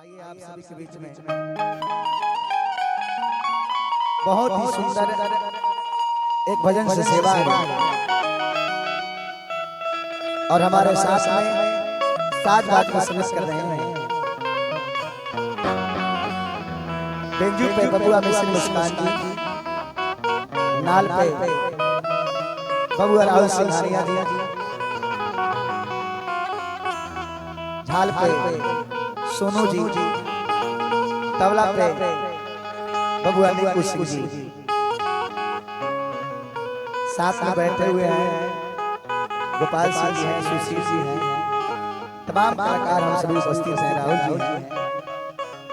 आइए आप सभी के बीच में बहुत ही सुंदर एक भजन से सेवा है और हमारे साथ में साज बाज का सर्विस कर रहे हैं बेंजू पे बबुआ मिश्र मुस्कान जी, नाल पे बबुआ राहुल सिंघानिया जी, झाल पे सोनू जी, तबला पे बबुआ निकू सिंह जी, साथ में बैठे हुए हैं गोपाल सिंह जी हैं, सुशील जी हैं, तमाम कलाकार हम सभी उपस्थित हैं, राहुल जी हैं।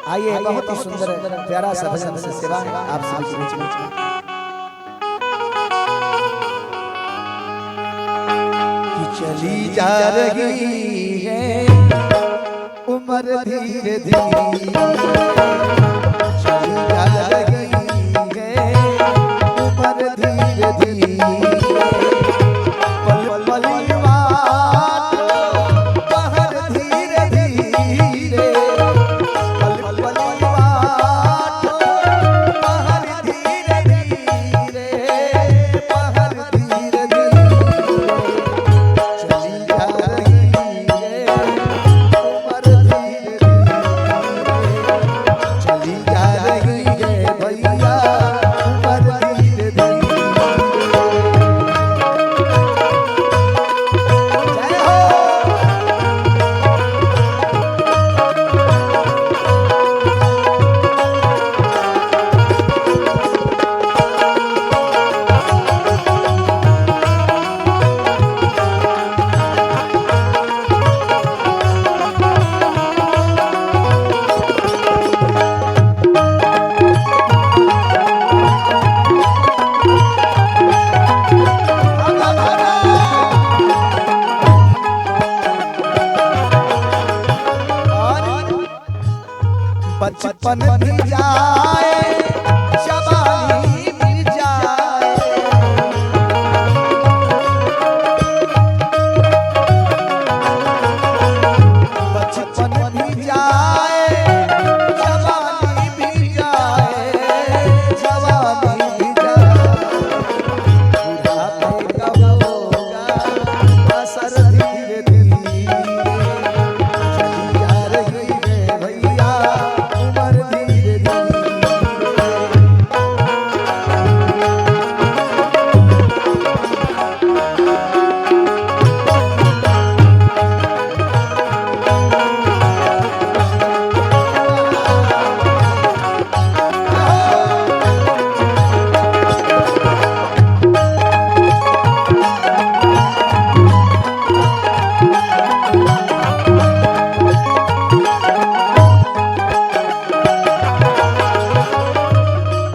आइए बहुत ही सुंदर प्यारा सा भजन से सेवा है आप सभी के बीच में। कि चली जा रही है उम्र धीरे धीरे, चली जा रही है उम्र धीरे धीरे, पल पल बाहर धीरे धीरे, पल पल बाहर धीरे धीरे, बाहर धीरे धीरे, चली जा रही है उम्र धीरे धीरे, चली जा रही है भैया उम्र धीरे धीरे। जय हो। बचपन भी जाए जवानी भी जाए, बचपन भी जाए जवानी भी जाए, जवानी भी जाए, बुढ़ापे का होगा असर धीरे धीरे, चली जा रही है भैया उम्र धीरे धीरे।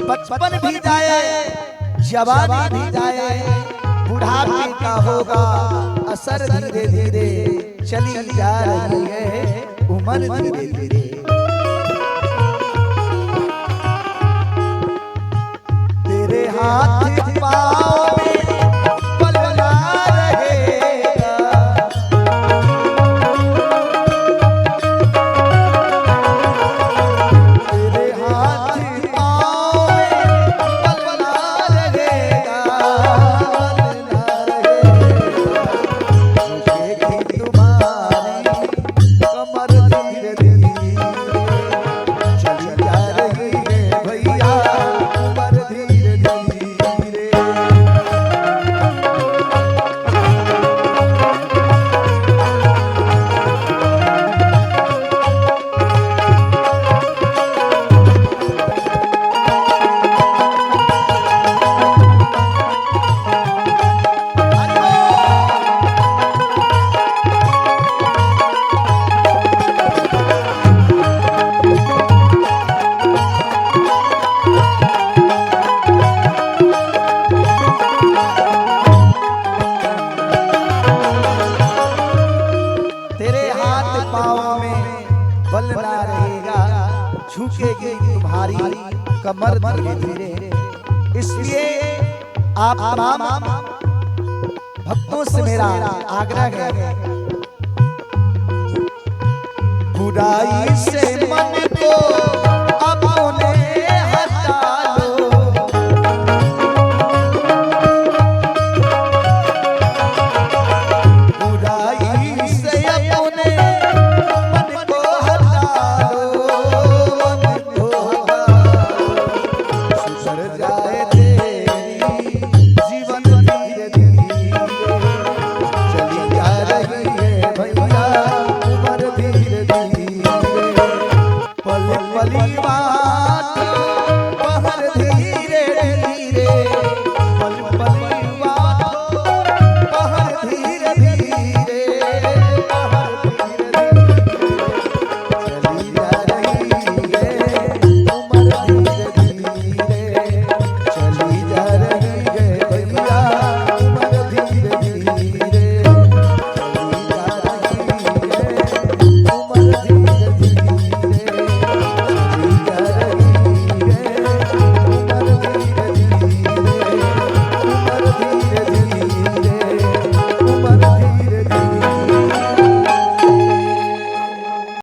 बचपन भी जाए जवानी भी जाए, बुढ़ापे का होगा असर धीरे धीरे, चली जा रही है उम्र धीरे धीरे। तेरे हाथ पाँव में पलना रहेगा, तेरे हाथ पाँव में पलना रहेगा, पलना रहेगा, झुकेगी तुम्हारी कमर धीरे धीरे, चली जा रही है भैया उम्र धीरे धीरे। तेरे हाथ पाँव में बल ना रहेगा, झुकेगी तुम्हारी कमर धीरे धीरे। इसलिए आप तमाम भक्तों से मेरा आग्रह है, बुराई से